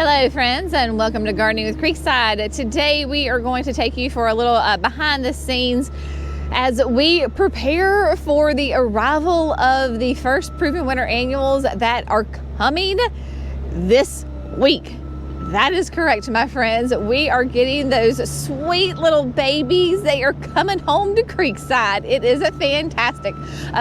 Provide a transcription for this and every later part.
Hello friends, and welcome to Gardening with Creekside. Today we are going to take you for a little behind the scenes as we prepare for the arrival of the first proven winter annuals that are coming this week. That is correct, my friends. We are getting those sweet little babies. They are coming home to Creekside. It is a fantastic.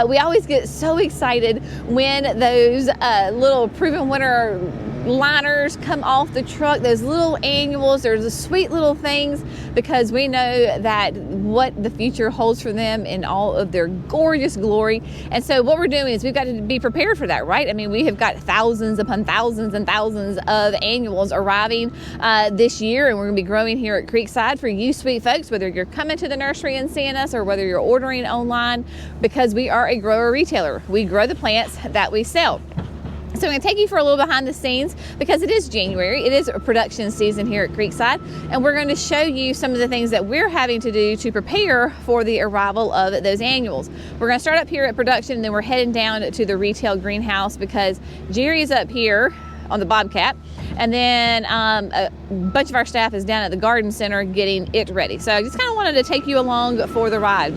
We always get so excited when those little proven winter liners come off the truck, those little annuals. There's the sweet little things because we know that what the future holds for them in all of their gorgeous glory. And so what we're doing is we've got to be prepared for that, right? I mean, we have got thousands upon thousands and thousands of annuals arriving this year, and we're going to be growing here at Creekside for you sweet folks, whether you're coming to the nursery and seeing us or whether you're ordering online, because we are a grower retailer. We grow the plants that we sell. So I'm going to take you for a little behind the scenes because it is January. It is a production season here at Creekside, and we're going to show you some of the things that we're having to do to prepare for the arrival of those annuals. We're going to start up here at production, and then we're heading down to the retail greenhouse because Jerry's up here on the Bobcat, and then a bunch of our staff is down at the garden center getting it ready. So I just kind of wanted to take you along for the ride.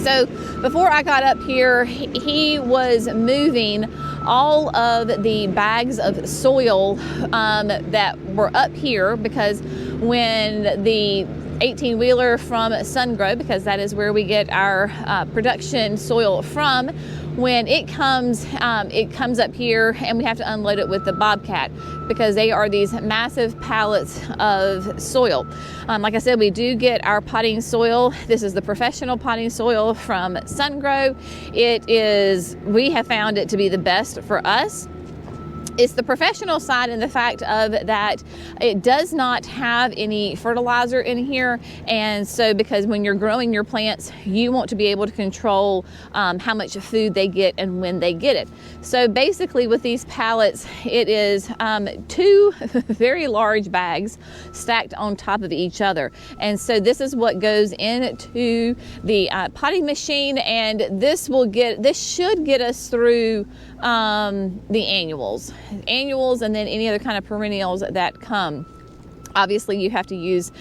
So before I got up here, he was moving all of the bags of soil that were up here, because when the 18-wheeler from Sungrow, because that is where we get our production soil from, when it comes up here and we have to unload it with the Bobcat because they are these massive pallets of soil. Like I said, we do get our potting soil. This is the professional potting soil from Sungrow. We have found it to be the best for us. It's the professional side in the fact of that it does not have any fertilizer in here, and so because when you're growing your plants, you want to be able to control how much food they get and when they get it. So basically with these pallets, it is two very large bags stacked on top of each other, and so this is what goes into the potting machine, and this should get us through the annuals, and then any other kind of perennials that come. Obviously, you have to use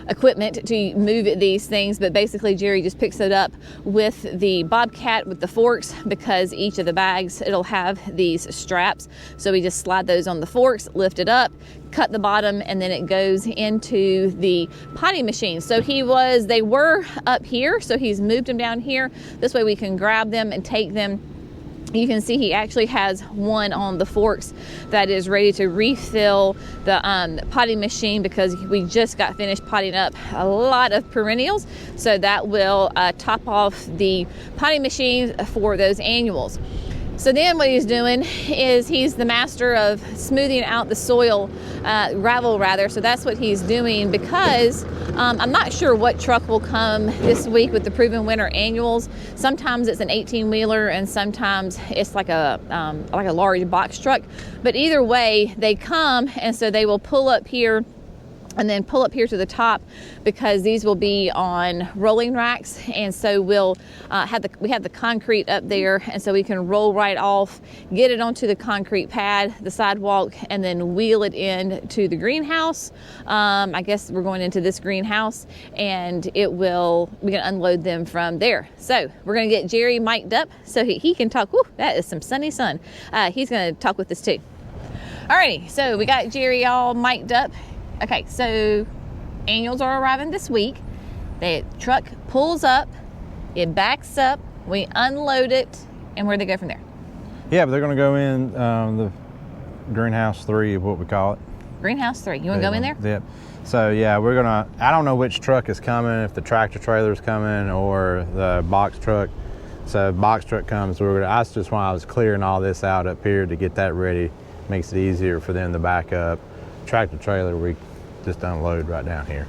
equipment to move these things, but basically Jerry just picks it up with the Bobcat with the forks, because each of the bags, it'll have these straps. So we just slide those on the forks, lift it up, cut the bottom, and then it goes into the potting machine. So they were up here, so he's moved them down here. This way we can grab them and take them. You can see he actually has one on the forks that is ready to refill the potting machine, because we just got finished potting up a lot of perennials. So that will top off the potting machine for those annuals. So then what he's doing is he's the master of smoothing out the soil, gravel rather. So that's what he's doing, because I'm not sure what truck will come this week with the proven winter annuals. Sometimes it's an 18-wheeler and sometimes it's like a large box truck. But either way, they come, and so they will pull up here and then pull up here to the top, because these will be on rolling racks, and so we have the concrete up there, and so we can roll right off, get it onto the concrete pad, the sidewalk, and then wheel it in to the greenhouse. I guess we're going into this greenhouse, and we can unload them from there. So we're going to get Jerry mic'd up so he can talk. Whew, that is some sunny sun. He's going to talk with us too. Alrighty, so we got Jerry all mic'd up. Okay, so annuals are arriving this week. The truck pulls up, it backs up, we unload it, and where do they go from there? Yeah, but they're going to go in the greenhouse 3 of what we call it. Greenhouse 3. You want to go in there? Yep. So yeah, I don't know which truck is coming, if the tractor trailer is coming or the box truck. So box truck comes, that's just why I was clearing all this out up here to get that ready. Makes it easier for them to back up. Tractor trailer, we just unload right down here.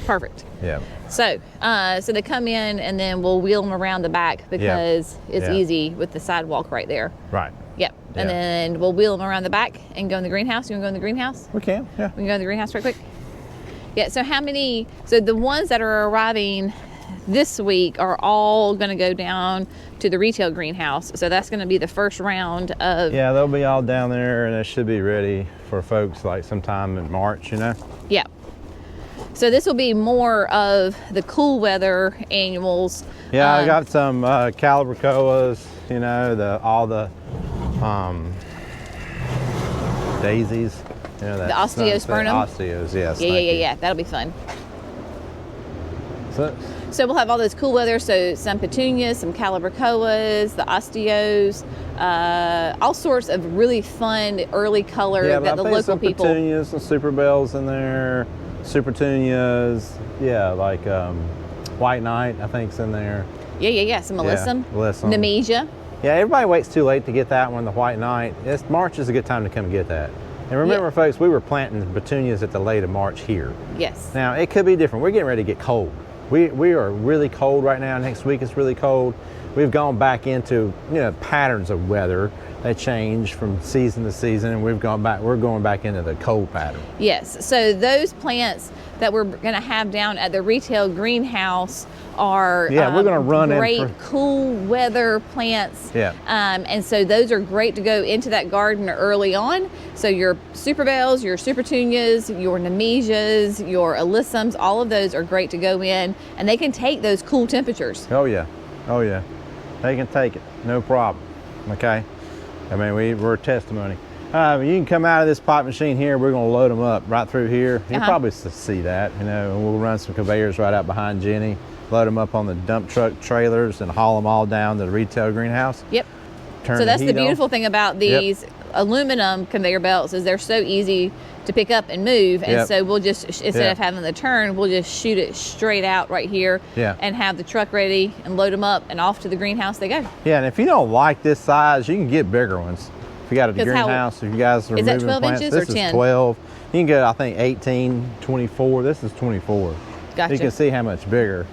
Perfect. Yeah. So they come in, and then we'll wheel them around the back, because it's easy with the sidewalk right there. Right. Yep. And then we'll wheel them around the back and go in the greenhouse. You want to go in the greenhouse? We can. Yeah. We can go in the greenhouse right quick. Yeah. So the ones that are arriving this week are all going to go down to the retail greenhouse. So that's going to be the first round of. Yeah, they'll be all down there, and it should be ready for folks like sometime in March, you know? Yeah. So this will be more of the cool weather annuals. Yeah, I got some calibrachoas, you know, all the daisies. You know, the osteospermum. Osteos, yes. Yeah. That'll be fun. So we'll have all those cool weather. So some petunias, some calibrachoas, the osteos, all sorts of really fun early color that the local people. Some petunias, some super bells in there, super petunias. Yeah, like white knight, I think's in there. Yeah. Some alyssum. Yeah, alyssum. Nemesia. Yeah, everybody waits too late to get that one, the white knight. March is a good time to come get that. And remember, folks, we were planting petunias at the late of March here. Yes. Now, it could be different. We're getting ready to get cold. We are really cold right now. Next week it's really cold. We've gone back into, you know, patterns of weather. They change from season to season, and we're going back into the cold pattern. Yes. So those plants that we're going to have down at the retail greenhouse are we're going to run great cool weather plants. Yeah. And so those are great to go into that garden early on. So your super bells, your super petunias, your nemesias, your alyssums, all of those are great to go in, and they can take those cool temperatures. Oh yeah. They can take it, no problem. Okay. I mean, we're testimony. You can come out of this pot machine here. We're going to load them up right through here. You'll probably see that, you know, and we'll run some conveyors right out behind Jenny, load them up on the dump truck trailers and haul them all down to the retail greenhouse. Yep. So that's the beautiful thing about these aluminum conveyor belts is they're so easy to pick up and move. And so we'll just, instead of having the turn, we'll just shoot it straight out right here and have the truck ready and load them up and off to the greenhouse they go. Yeah, and if you don't like this size, you can get bigger ones. If you got a greenhouse, if you guys are moving plants. Is that 12 inches or 10? This is 12. You can get, I think, 18, 24. This is 24. Gotcha. You can see how much bigger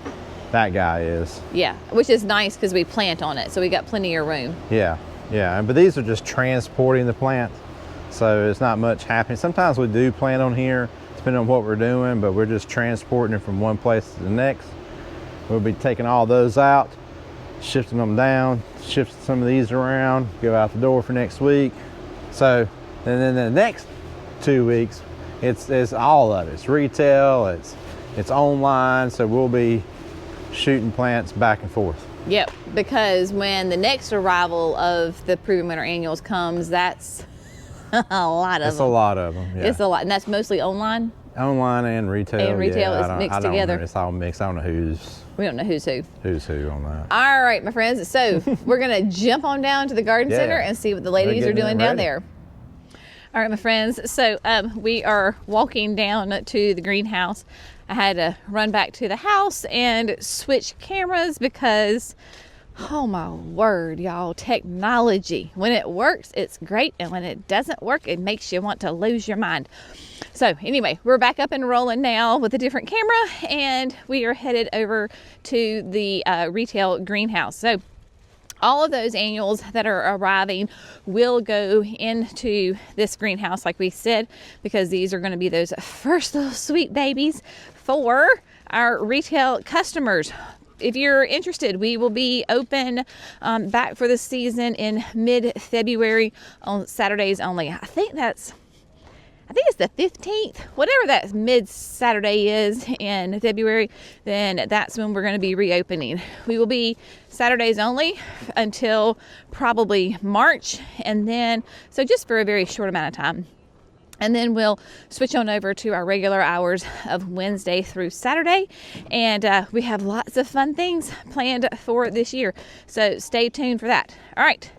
that guy is. Yeah, which is nice because we plant on it, so we got plenty of room. Yeah, but these are just transporting the plant, so it's not much happening. Sometimes we do plant on here, depending on what we're doing, but we're just transporting it from one place to the next. We'll be taking all those out, shifting them down, shifting some of these around, go out the door for next week. So, and then the next 2 weeks, it's all of it. It's retail, it's online, so we'll be shooting plants back and forth. Yep, because when the next arrival of the Proven Winter Annuals comes, that's a lot of them. It's a lot of them, yeah. It's a lot, and that's mostly online? Online and retail. And retail is mixed together. It's all mixed. I don't know we don't know who's who. Who's who on that. All right, my friends. So we're going to jump on down to the garden center and see what the ladies are doing down there. All right, my friends. So we are walking down to the greenhouse. I had to run back to the house and switch cameras because, oh my word, y'all, technology. When it works, it's great. And when it doesn't work, it makes you want to lose your mind. So anyway, we're back up and rolling now with a different camera, and we are headed over to the retail greenhouse. So all of those annuals that are arriving will go into this greenhouse, like we said, because these are going to be those first little sweet babies for our retail customers. If you're interested, we will be open back for the season in mid-February on Saturdays only. I think it's the 15th, whatever that mid-Saturday is in February, then that's when we're going to be reopening. We will be Saturdays only until probably March, and then, so just for a very short amount of time. And then we'll switch on over to our regular hours of Wednesday through Saturday. And we have lots of fun things planned for this year. So stay tuned for that. All right,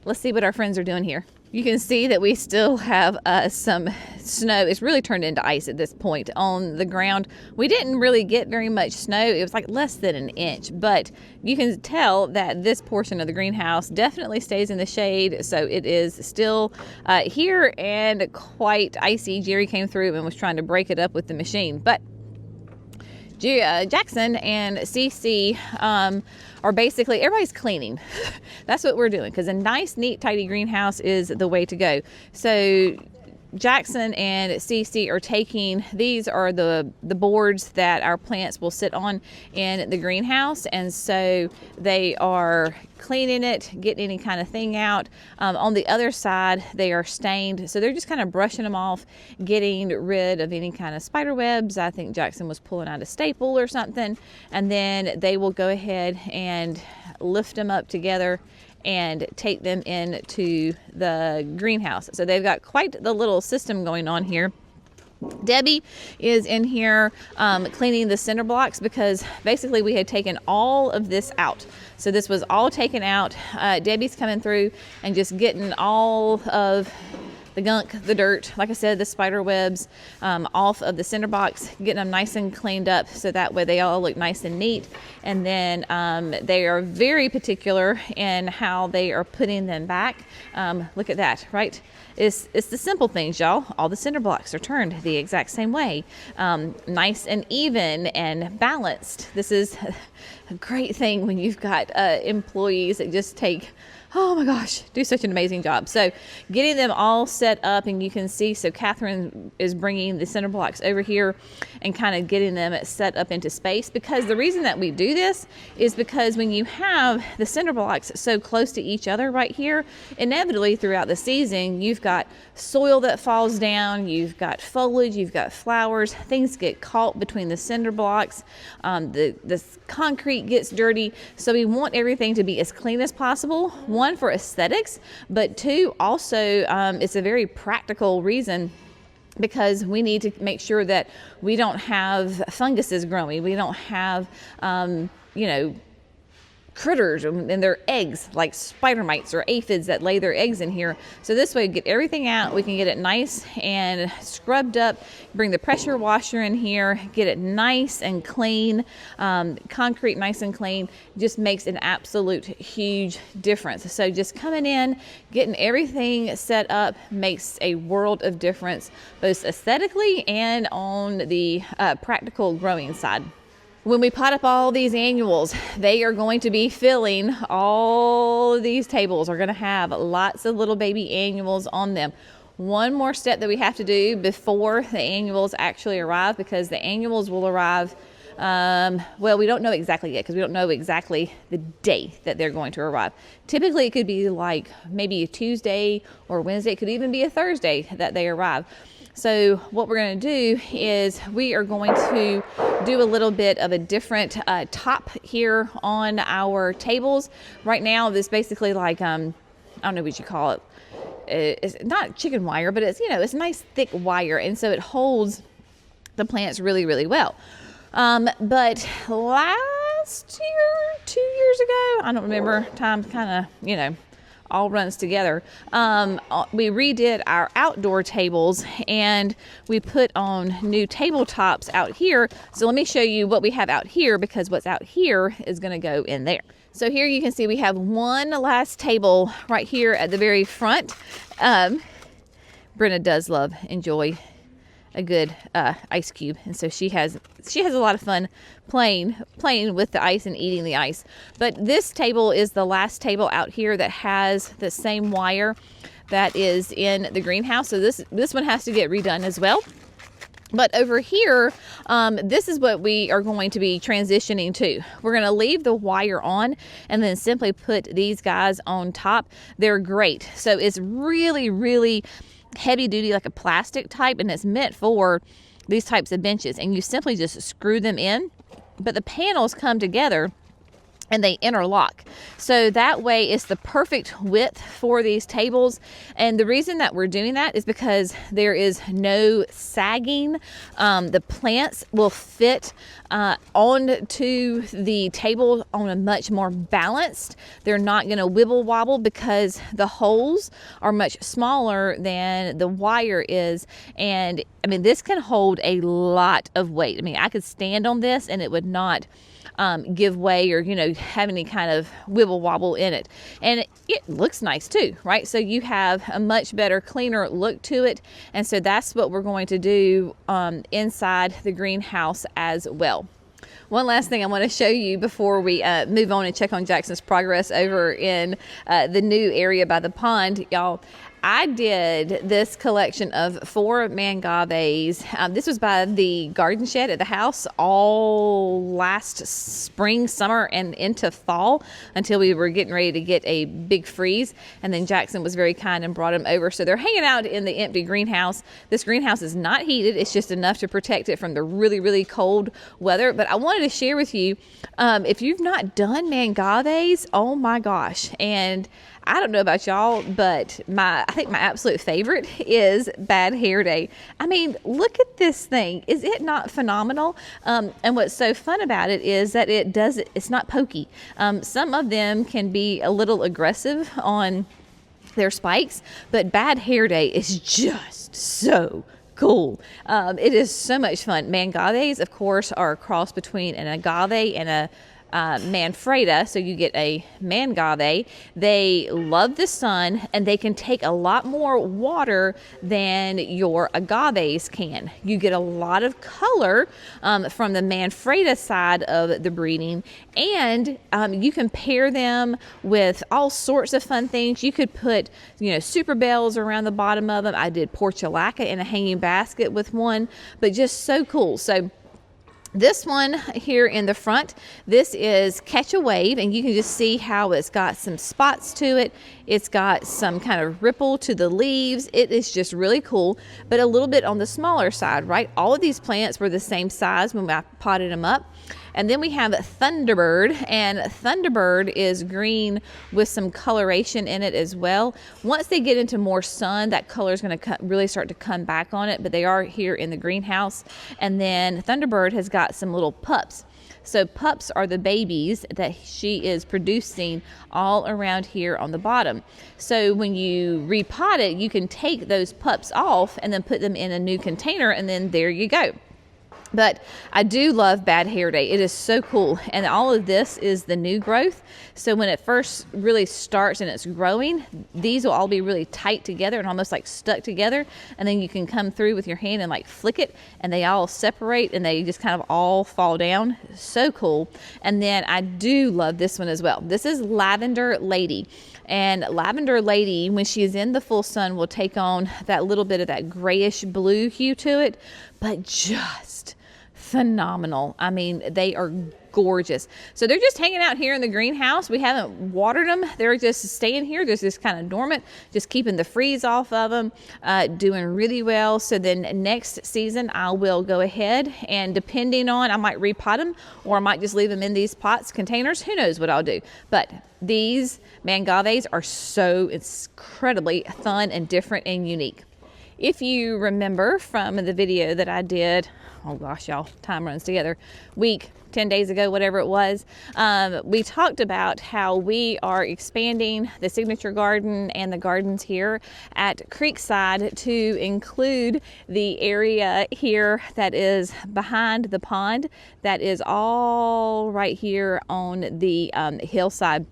let's see what our friends are doing here. You can see that we still have some snow. It's really turned into ice at this point on the ground. We didn't really get very much snow. It was like less than an inch, but you can tell that this portion of the greenhouse definitely stays in the shade. So it is still here and quite icy. Jerry came through and was trying to break it up with the machine, but Jackson and Cece are basically, everybody's cleaning. That's what we're doing, because a nice, neat, tidy greenhouse is the way to go. So Jackson and Cece are taking, these are the boards that our plants will sit on in the greenhouse, and so they are cleaning it, getting any kind of thing out. On the other side, they are stained, so they're just kind of brushing them off, getting rid of any kind of spider webs. I think Jackson was pulling out a staple or something, and then they will go ahead and lift them up together and take them into the greenhouse. So they've got quite the little system going on here. Debbie is in here cleaning the cinder blocks, because basically we had taken all of this out. So this was all taken out. Debbie's coming through and just getting all of the gunk, the dirt, like I said, the spider webs off of the cinder box, getting them nice and cleaned up so that way they all look nice and neat. And then they are very particular in how they are putting them back. Look at that, right? It's the simple things, y'all. All the cinder blocks are turned the exact same way, nice and even and balanced. This is a great thing when you've got employees that just take, oh my gosh, do such an amazing job. So getting them all set up, and you can see, so Catherine is bringing the cinder blocks over here and kind of getting them set up into space, because the reason that we do this is because when you have the cinder blocks so close to each other right here, inevitably throughout the season, you've got soil that falls down, you've got foliage, you've got flowers, things get caught between the cinder blocks, the concrete gets dirty. So we want everything to be as clean as possible. One, for aesthetics, but two, also it's a very practical reason, because we need to make sure that we don't have funguses growing. We don't have, critters and their eggs, like spider mites or aphids that lay their eggs in here. So this way, get everything out. We can get it nice and scrubbed up, bring the pressure washer in here, get it nice and clean. Concrete nice and clean just makes an absolute huge difference. So just coming in, getting everything set up makes a world of difference, both aesthetically and on the practical growing side. When we pot up all these annuals, they are going to be filling all of these tables, are going to have lots of little baby annuals on them. One more step that we have to do before the annuals actually arrive, because the annuals will arrive, well, we don't know exactly yet, because we don't know exactly the day that they're going to arrive. Typically, it could be like maybe a Tuesday or Wednesday. It could even be a Thursday that they arrive. So what we're going to do is we are going to do a little bit of a different top here on our tables. Right now, this basically like, I don't know what you call it. It's not chicken wire, but it's, it's nice thick wire. And so it holds the plants really, really well. But last year, 2 years ago, I don't remember, time kind of, all runs together. We redid our outdoor tables, and we put on new tabletops out here. So let me show you what we have out here, because what's out here is going to go in there. So here you can see we have one last table right here at the very front. Brenna does enjoy a good ice cube, and so she has a lot of fun playing with the ice and eating the ice. But this table is the last table out here that has the same wire that is in the greenhouse, so this one has to get redone as well. But over here, this is what we are going to be transitioning to. We're going to leave the wire on and then simply put these guys on top. They're great. So it's really, really heavy duty, like a plastic type, and it's meant for these types of benches, and you simply just screw them in, but the panels come together and they interlock. So that way it's the perfect width for these tables. And the reason that we're doing that is because there is no sagging. The plants will fit onto the table on a much more balanced. They're not going to wibble wobble because the holes are much smaller than the wire is. And I mean, this can hold a lot of weight. I mean, I could stand on this and it would not give way or, have any kind of wibble wobble in it. And it looks nice too, right? So you have a much better, cleaner look to it. And so that's what we're going to do inside the greenhouse as well. One last thing I want to show you before we move on and check on Jackson's progress over in the new area by the pond, y'all. I did this collection of 4 Mangaves. This was by the garden shed at the house all last spring, summer, and into fall until we were getting ready to get a big freeze. And then Jackson was very kind and brought them over. So they're hanging out in the empty greenhouse. This greenhouse is not heated. It's just enough to protect it from the really, really cold weather. But I wanted to share with you, if you've not done Mangaves, oh my gosh. And I don't know about y'all, but I think my absolute favorite is Bad Hair Day. I mean, look at this thing. Is it not phenomenal? And what's so fun about it is that it's not pokey. Some of them can be a little aggressive on their spikes, but Bad Hair Day is just so cool. It is so much fun. Mangaves, of course, are a cross between an agave and a Manfreda, so you get a Mangave. They love the sun, and they can take a lot more water than your agaves can. You get a lot of color from the Manfreda side of the breeding, and you can pair them with all sorts of fun things. You could put, super bells around the bottom of them. I did portulaca in a hanging basket with one, but just so cool. So this one here in the front, this is Catch a Wave, and you can just see how it's got some spots to it. It's got some kind of ripple to the leaves. It is just really cool, but a little bit on the smaller side, right? All of these plants were the same size when I potted them up. And then we have Thunderbird, and Thunderbird is green with some coloration in it as well. Once they get into more sun, that color is going to really start to come back on it, but they are here in the greenhouse. And then Thunderbird has got some little pups. So pups are the babies that she is producing all around here on the bottom. So when you repot it, you can take those pups off and then put them in a new container, and then there you go. But I do love Bad Hair Day. It is so cool. And all of this is the new growth. So when it first really starts and it's growing, these will all be really tight together and almost like stuck together. And then you can come through with your hand and like flick it, and they all separate and they just kind of all fall down. So cool. And then I do love this one as well. This is Lavender Lady. And Lavender Lady, when she is in the full sun, will take on that little bit of that grayish blue hue to it, but just phenomenal. I mean, they are gorgeous. So they're just hanging out here in the greenhouse. We haven't watered them. They're just staying here. They're just kind of dormant, just keeping the freeze off of them, doing really well. So then next season, I will go ahead and depending on, I might repot them, or I might just leave them in these pots, containers. Who knows what I'll do. But these Mangaves are so incredibly fun and different and unique. If you remember from the video that I did, oh gosh, y'all, time runs together, 10 days ago, whatever it was, we talked about how we are expanding the signature garden and the gardens here at Creekside to include the area here that is behind the pond, that is all right here on the hillside.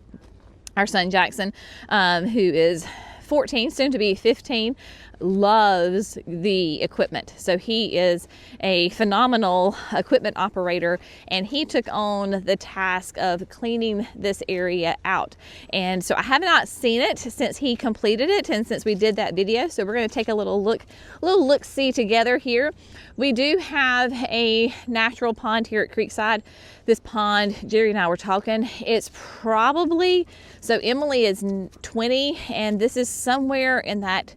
Our son Jackson, who is 14, soon to be 15, loves the equipment. So he is a phenomenal equipment operator, and he took on the task of cleaning this area out. And so I have not seen it since he completed it and since we did that video. So we're going to take a little look-see together here. We do have a natural pond here at Creekside. This pond, Jerry and I were talking, it's probably, so Emily is 20 and this is somewhere in that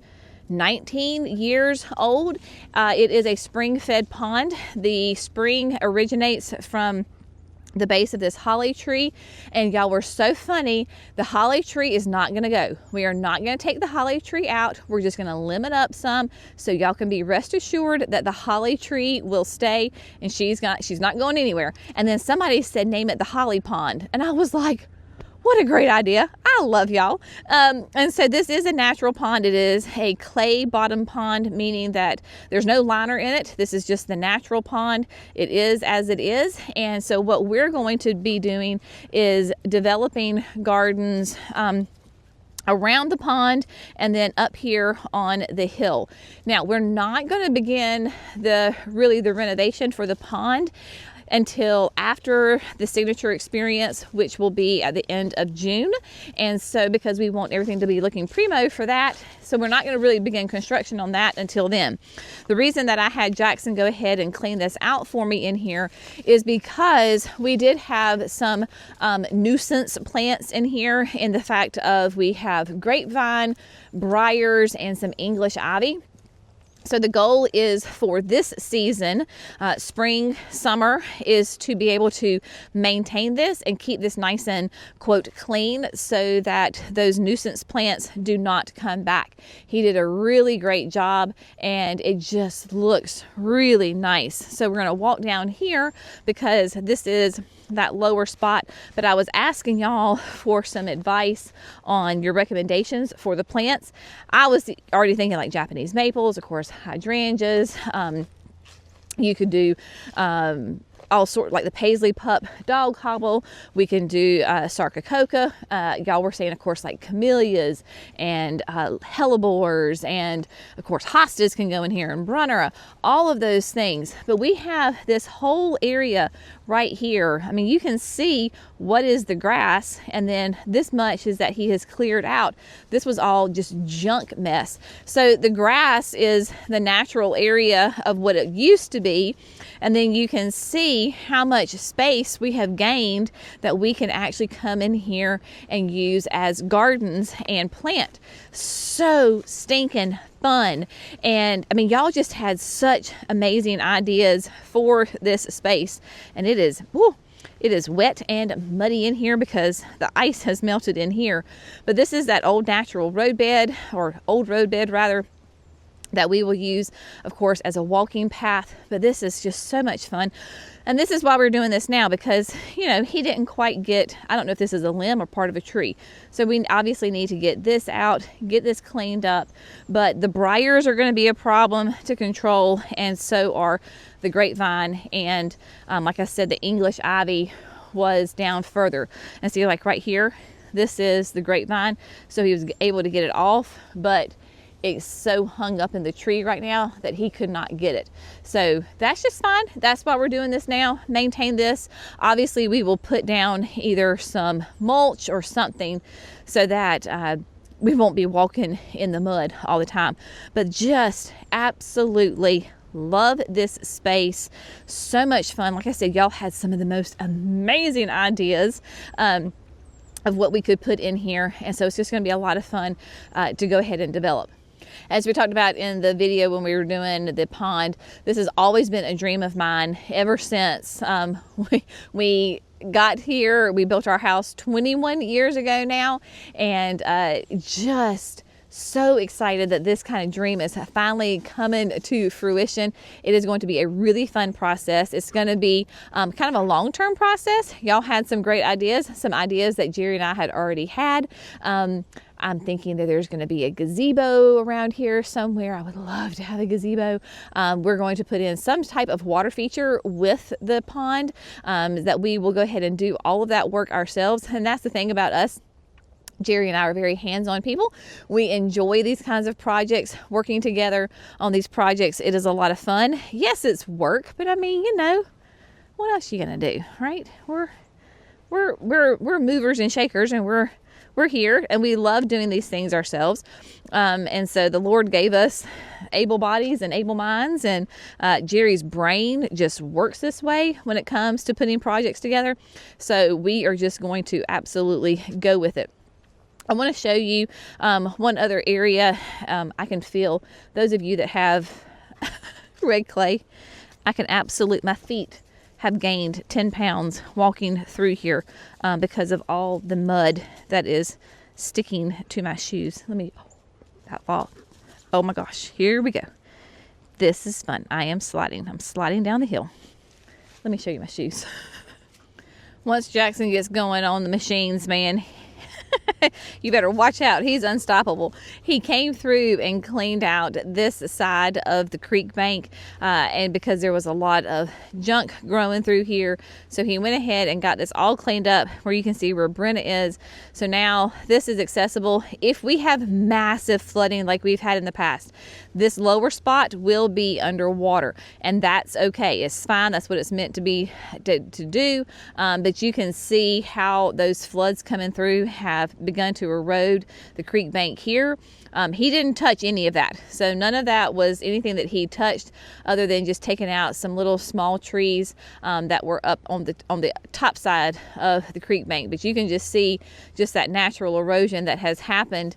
19 years old. It is a spring-fed pond. The spring originates from the base of this holly tree, and y'all were so funny. The holly tree is not going to go. We are not going to take the holly tree out. We're just going to limb it up some, so y'all can be rest assured that the holly tree will stay, and she's not going anywhere. And then somebody said name it the Holly Pond, and I was like, what a great idea. I love y'all. And so this is a natural pond. It is a clay bottom pond, meaning that there's no liner in it. This is just the natural pond. It is as it is. And so what we're going to be doing is developing gardens around the pond and then up here on the hill. Now, we're not going to begin the renovation for the pond until after the signature experience, which will be at the end of June. And so because we want everything to be looking primo for that, so we're not going to really begin construction on that until then. The reason that I had Jackson go ahead and clean this out for me in here is because we did have some nuisance plants in here, in the fact of we have grapevine, briars, and some English ivy. So the goal is for this season, spring, summer, is to be able to maintain this and keep this nice and, quote, clean, so that those nuisance plants do not come back. He did a really great job, and it just looks really nice. So we're going to walk down here because this is that lower spot, but I was asking y'all for some advice on your recommendations for the plants. I was already thinking like Japanese maples, of course, hydrangeas. You could do all sorts, like the Paisley Pup dog hobble. We can do sarcococa. Y'all were saying, of course, like camellias and hellebores, and of course hostas can go in here, and brunnera, all of those things. But we have this whole area right here. I mean, you can see what is the grass, and then this much is that he has cleared out. This was all just junk mess. So the grass is the natural area of what it used to be, and then you can see how much space we have gained that we can actually come in here and use as gardens and plant. So stinking fun. And I mean, y'all just had such amazing ideas for this space, and it is wet and muddy in here because the ice has melted in here. But this is that old natural roadbed, or old roadbed rather, that we will use, of course, as a walking path. But this is just so much fun. And this is why we're doing this now, because, you know, he didn't quite get, I don't know if this is a limb or part of a tree. So we obviously need to get this out, get this cleaned up. But the briars are going to be a problem to control, and so are the grapevine. And like I said, the English ivy was down further. And see, like right here, this is the grapevine. So he was able to get it off, but it's so hung up in the tree right now that he could not get it. So that's just fine. That's why we're doing this now. Maintain this. Obviously, we will put down either some mulch or something so that we won't be walking in the mud all the time. But just absolutely love this space. So much fun. Like I said, y'all had some of the most amazing ideas of what we could put in here. And so it's just going to be a lot of fun to go ahead and develop. As we talked about in the video when we were doing the pond, this has always been a dream of mine ever since we got here. We built our house 21 years ago now, and just so excited that this kind of dream is finally coming to fruition. It is going to be a really fun process. It's going to be kind of a long-term process. Y'all had some great ideas, some ideas that Jerry and I had already had. I'm thinking that there's going to be a gazebo around here somewhere. I would love to have a gazebo. We're going to put in some type of water feature with the pond, that we will go ahead and do all of that work ourselves. And that's the thing about us. Jerry and I are very hands-on people. We enjoy these kinds of projects, working together on these projects. It is a lot of fun. Yes, it's work, but I mean, you know, what else are you gonna do, right? We're movers and shakers, and we're here, and we love doing these things ourselves. And so the Lord gave us able bodies and able minds, and Jerry's brain just works this way when it comes to putting projects together. So we are just going to absolutely go with it. I want to show you one other area. I can feel those of you that have red clay, my feet have gained 10 pounds walking through here because of all the mud that is sticking to my shoes. That fall. Oh my gosh, here we go. This is fun. I'm sliding down the hill. Let me show you my shoes. Once Jackson gets going on the machines, man, You better watch out. He's unstoppable. He came through and cleaned out this side of the creek bank, and because there was a lot of junk growing through here, so he went ahead and got this all cleaned up where you can see where Brenna is. So now this is accessible. If we have massive flooding like we've had in the past, this lower spot will be underwater, and that's okay. It's fine. That's what it's meant to be to do. But you can see how those floods coming through have begun to erode the creek bank here. He didn't touch any of that, so none of that was anything that he touched, other than just taking out some little small trees that were up on the top side of the creek bank. But you can just see just that natural erosion that has happened.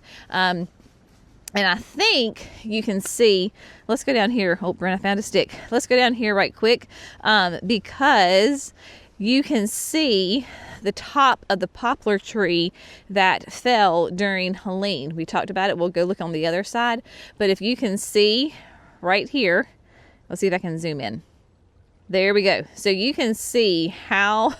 And I think you can see, let's go down here. Oh, Brent, I found a stick. Let's go down here right quick, because you can see the top of the poplar tree that fell during Helene. We talked about it. We'll go look on the other side. But if you can see right here, let's see if I can zoom in. There we go. So you can see how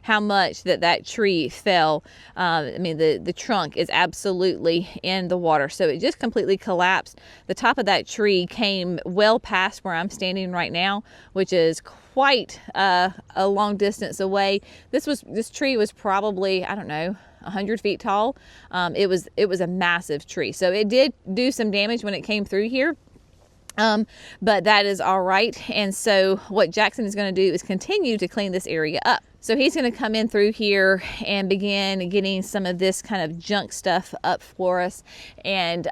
much that tree fell. I mean, the trunk is absolutely in the water. So it just completely collapsed. The top of that tree came well past where I'm standing right now, which is quite a long distance away. This tree was probably, I don't know, 100 feet tall. It was a massive tree. So it did do some damage when it came through here. But that is all right. And so what Jackson is going to do is continue to clean this area up. So he's going to come in through here and begin getting some of this kind of junk stuff up for us, and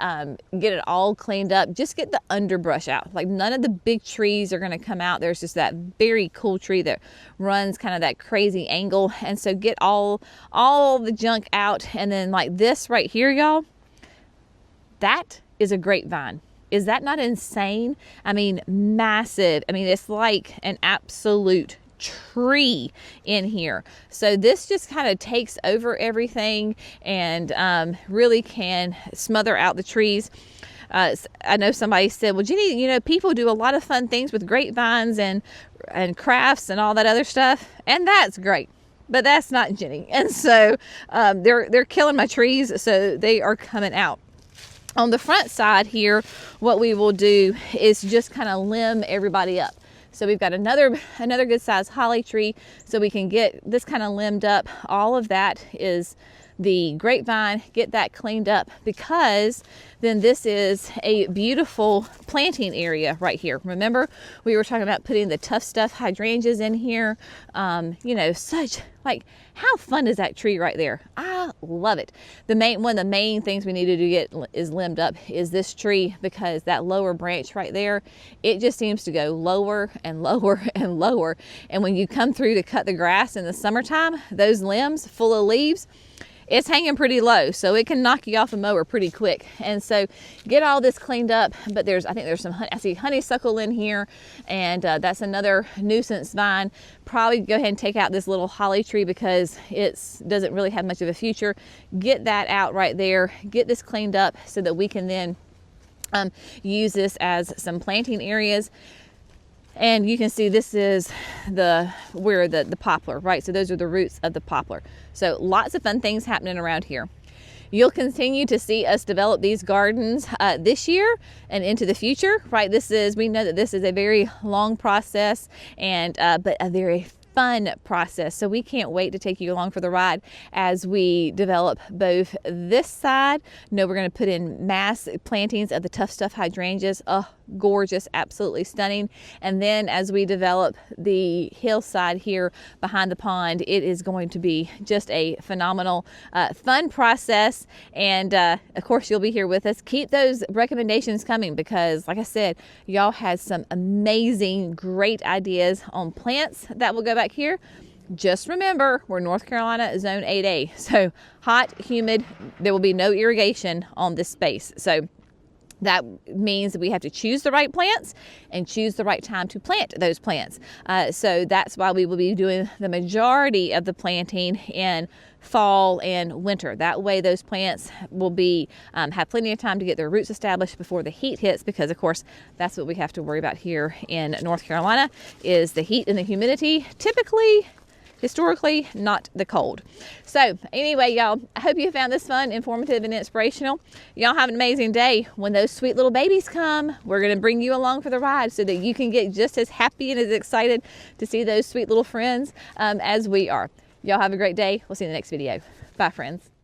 get it all cleaned up. Just get the underbrush out. Like, none of the big trees are going to come out. There's just that very cool tree that runs kind of that crazy angle. And so get all the junk out. And then like this right here, y'all, that is a grapevine. Is that not insane? I mean, massive. I mean, it's like an absolute tree in here. So this just kind of takes over everything and really can smother out the trees. I know somebody said, well, Jenny, you know, people do a lot of fun things with grapevines and crafts and all that other stuff, and that's great. But that's not Jenny. And so they're killing my trees, so they are coming out. On the front side here, what we will do is just kind of limb everybody up. So we've got another good sized holly tree, so we can get this kind of limbed up. All of that is the grapevine. Get that cleaned up, because then this is a beautiful planting area right here. Remember, we were talking about putting the tough stuff hydrangeas in here. You know, such, like, how fun is that tree right there? I love it. One of the main things we needed to get is limbed up is this tree, because that lower branch right there, it just seems to go lower and lower and lower. And when you come through to cut the grass in the summertime, those limbs full of leaves, it's hanging pretty low, so it can knock you off a mower pretty quick. And so get all this cleaned up. But I think there's some, I see honeysuckle in here, and that's another nuisance vine. Probably go ahead and take out this little holly tree, because it doesn't really have much of a future. Get that out right there. Get this cleaned up so that we can then use this as some planting areas. And you can see this is the poplar, right? So those are the roots of the poplar. So lots of fun things happening around here. You'll continue to see us develop these gardens this year and into the future, right? We know that this is a very long process, and but a very fun process. So we can't wait to take you along for the ride as we develop both this side. We're going to put in mass plantings of the tough stuff hydrangeas. Oh, gorgeous, absolutely stunning. And then as we develop the hillside here behind the pond, it is going to be just a phenomenal, fun process. And of course, you'll be here with us. Keep those recommendations coming, because like I said, y'all had some amazing, great ideas on plants that will go back here. Just remember, we're North Carolina Zone 8A. So hot, humid, there will be no irrigation on this space. So that means that we have to choose the right plants and choose the right time to plant those plants. So that's why we will be doing the majority of the planting in fall and winter. That way those plants will be have plenty of time to get their roots established before the heat hits, because of course that's what we have to worry about here in North Carolina, is the heat and the humidity. Typically historically, not the cold. So anyway, y'all, I hope you found this fun, informative, and inspirational. Y'all have an amazing day. When those sweet little babies come, we're going to bring you along for the ride so that you can get just as happy and as excited to see those sweet little friends as we are. Y'all have a great day. We'll see you in the next video. Bye, friends.